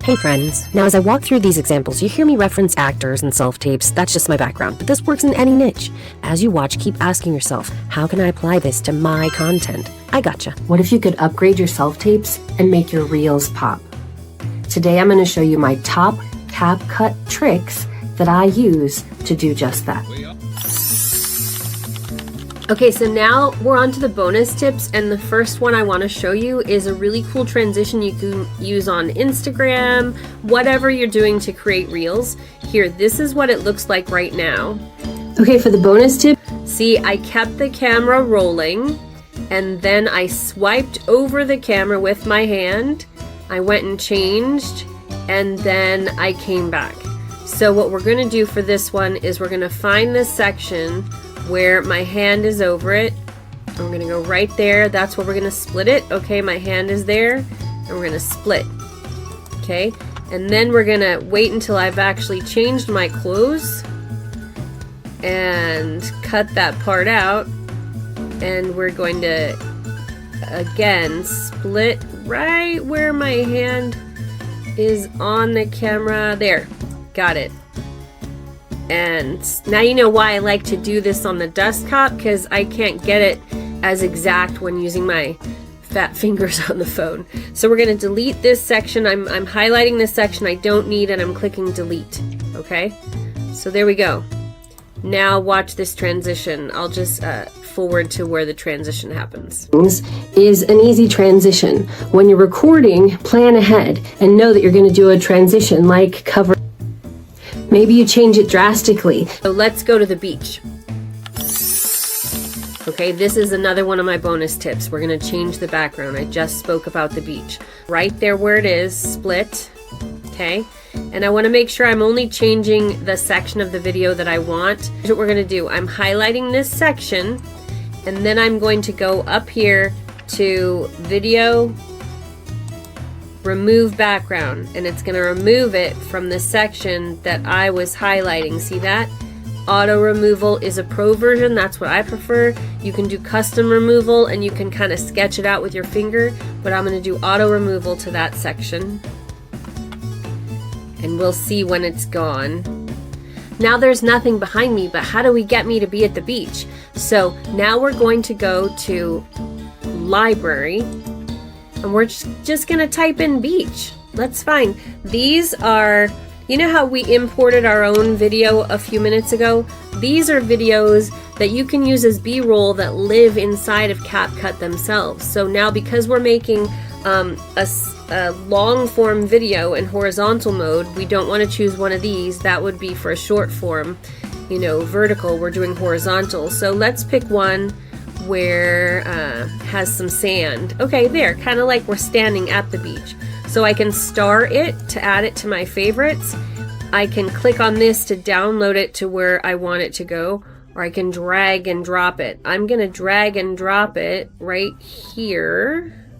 Hey friends, now as I walk through these examples, you hear me reference actors and self-tapes. That's just my background, but this works in any niche. As you watch, keep asking yourself, how can I apply this to my content? I gotcha. What if you could upgrade your self-tapes and make your reels pop? Today I'm going to show you my top CapCut tricks that I use to do just that. Okay, so now we're on to the bonus tips, and the first one I want to show you is a really cool transition you can use on Instagram, whatever you're doing to create reels. Here, this is what it looks like right now. Okay, for the bonus tip, see, I kept the camera rolling, and then I swiped over the camera with my hand. I went and changed, and then I came back. So what we're going to do for this one is we're going to find this section where my hand is over it. And we're going to go right there. That's where we're going to split it. Okay, my hand is there, and we're going to split. Okay, and then we're going to wait until I've actually changed my clothes and cut that part out. And we're going to, again, split right where my hand is on the camera. There, got it. And now you know why I like to do this on the desktop, because I can't get it as exact when using my fat fingers on the phone. So we're going to delete this section. I'm highlighting this section I don't need, and I'm clicking delete. Okay, so there we go. Now watch this transition. I'll just forward to where the transition happens. Is an easy transition. When you're recording, plan ahead and know that you're going to do a transition like cover. Maybe you change it drastically. So let's go to the beach. Okay, this is another one of my bonus tips. We're going to change the background. I just spoke about the beach. Right there where it is, split. Okay, and I want to make sure I'm only changing the section of the video that I want. Here's what we're going to do. I'm highlighting this section, and then I'm going to go up here to video, remove background, and it's going to remove it from the section that I was highlighting. See that? Auto removal is a pro version. That's what I prefer. You can do custom removal, and you can kind of sketch it out with your finger, but I'm going to do auto removal to that section, and we'll see when it's gone. Now there's nothing behind me, but how do we get me to be at the beach? So now we're going to go to library, and we're just going to type in beach. Let's find. These are, you know how we imported our own video a few minutes ago? These are videos that you can use as B-roll that live inside of CapCut themselves. So now, because we're making a long form video in horizontal mode, we don't want to choose one of these. That would be for a short form, you know, vertical. We're doing horizontal. So let's pick one where has some sand. Okay, there, kind of like we're standing at the beach. So I can star it to add it to my favorites. I can click on this to download it to where I want it to go, or I can drag and drop it. I'm gonna drag and drop it right here.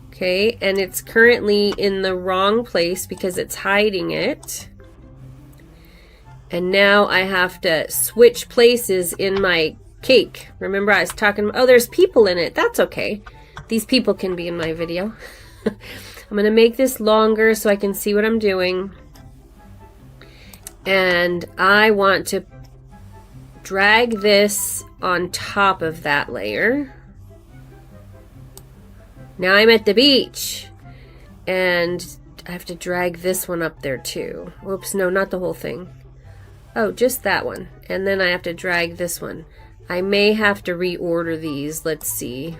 Okay, and it's currently in the wrong place because it's hiding it. And now I have to switch places in my cake. Remember I was talking, oh, there's people in it. That's okay. These people can be in my video. I'm going to make this longer so I can see what I'm doing. And I want to drag this on top of that layer. Now I'm at the beach. And I have to drag this one up there too. Whoops, no, not the whole thing. Oh, just that one. And then I have to drag this one. I may have to reorder these. Let's see.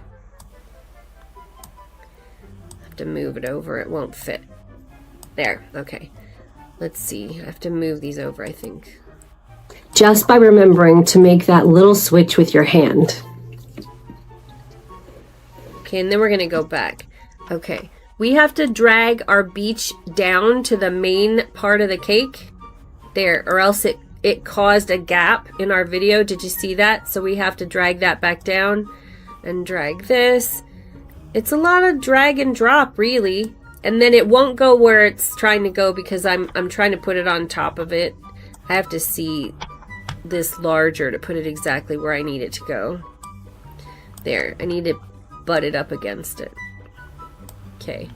I have to move it over. It won't fit. There. Okay. Let's see. I have to move these over, I think. Just by remembering to make that little switch with your hand. Okay, and then we're going to go back. Okay. We have to drag our beach down to the main part of the cake. There, or else it caused a gap in our video. Did you see that? So we have to drag that back down and drag this. It's a lot of drag and drop, really. And then it won't go where it's trying to go because I'm trying to put it on top of it. I have to see this larger to put it exactly where I need it to go. There, I need to butt it up against it. Okay.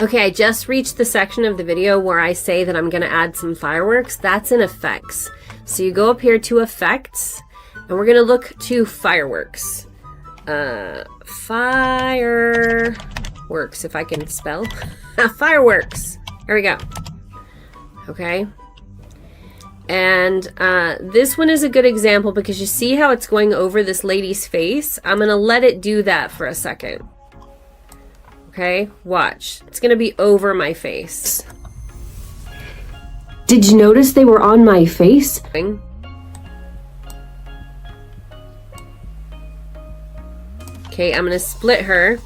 Okay, I just reached the section of the video where I say that I'm going to add some fireworks. That's in effects. So you go up here to effects, and we're going to look to fireworks. Fireworks, if I can spell. Fireworks. There we go. Okay. And this one is a good example because you see how it's going over this lady's face? I'm going to let it do that for a second. Okay, watch. It's going to be over my face. Did you notice they were on my face? Okay, I'm going to split her.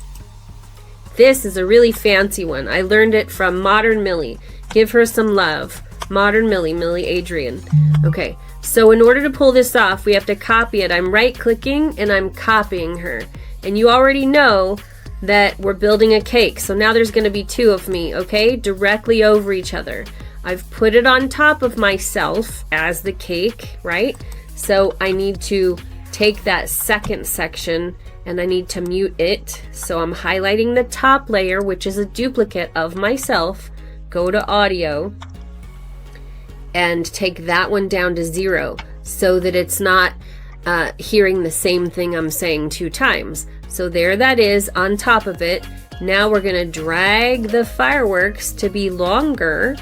This is a really fancy one. I learned it from Modern Millie. Give her some love. Modern Millie, Millie Adrian. Okay, so in order to pull this off, we have to copy it. I'm right-clicking and I'm copying her. And you already know that we're building a cake. So now there's going to be two of me, okay? Directly over each other. I've put it on top of myself as the cake, right? So I need to take that second section and I need to mute it. So I'm highlighting the top layer, which is a duplicate of myself. Go to audio and take that one down to 0 so that it's not hearing the same thing I'm saying 2 times. So there that is on top of it. Now we're gonna drag the fireworks to be longer.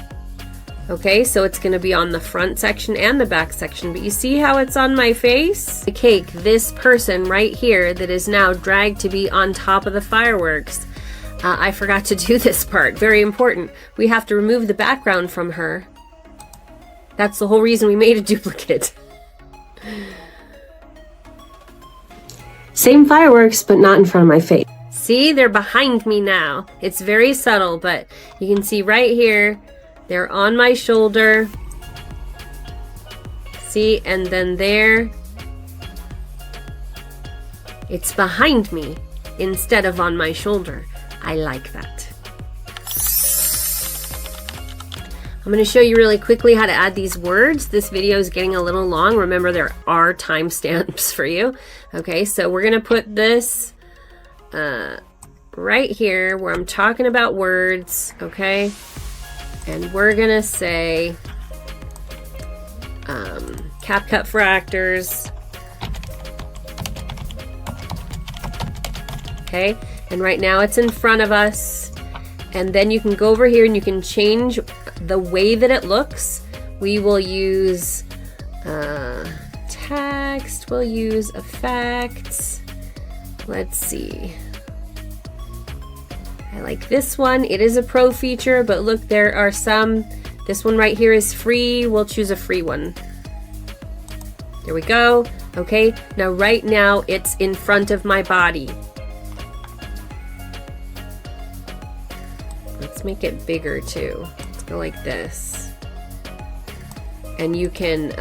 Okay, so it's gonna be on the front section and the back section, but you see how it's on my face? The cake, this person right here that is now dragged to be on top of the fireworks. I forgot to do this part, very important. We have to remove the background from her. That's the whole reason we made a duplicate. Same fireworks, but not in front of my face. See, they're behind me now. It's very subtle, but you can see right here, they're on my shoulder. See, and then there, it's behind me instead of on my shoulder. I like that. I'm going to show you really quickly how to add these words. This video is getting a little long. Remember, there are timestamps for you. Okay, so we're going to put this right here where I'm talking about words, okay? And we're going to say CapCut for actors. Okay, and right now it's in front of us. And then you can go over here and you can change the way that it looks. We will use text, we'll use effects. Let's see. I like this one. It is a pro feature, but look, there are some. This one right here is free. We'll choose a free one. There we go. Okay, now right now it's in front of my body. Let's make it bigger too. Let's go like this. And you can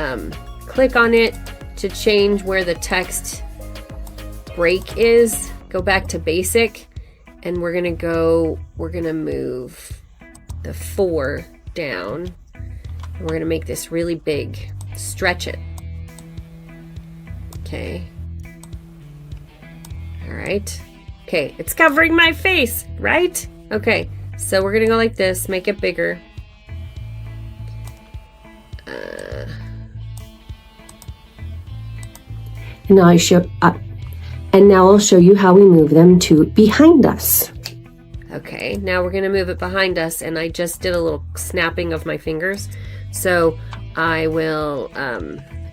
click on it to change where the text break is. Go back to basic, and we're gonna move the 4 down. And we're gonna make this really big. Stretch it. Okay. All right. Okay, it's covering my face, right? Okay. So we're gonna go like this, make it bigger. And now I'll show you how we move them to behind us. Okay, now we're gonna move it behind us, and I just did a little snapping of my fingers. So I will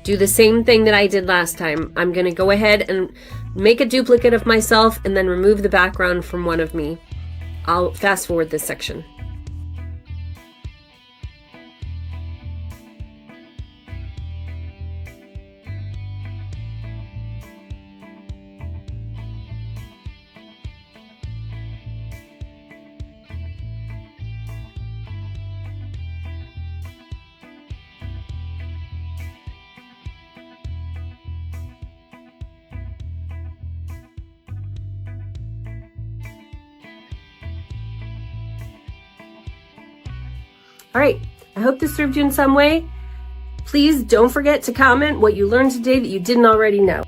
do the same thing that I did last time. I'm gonna go ahead and make a duplicate of myself and then remove the background from one of me. I'll fast forward this section. All right, I hope this served you in some way. Please don't forget to comment what you learned today that you didn't already know.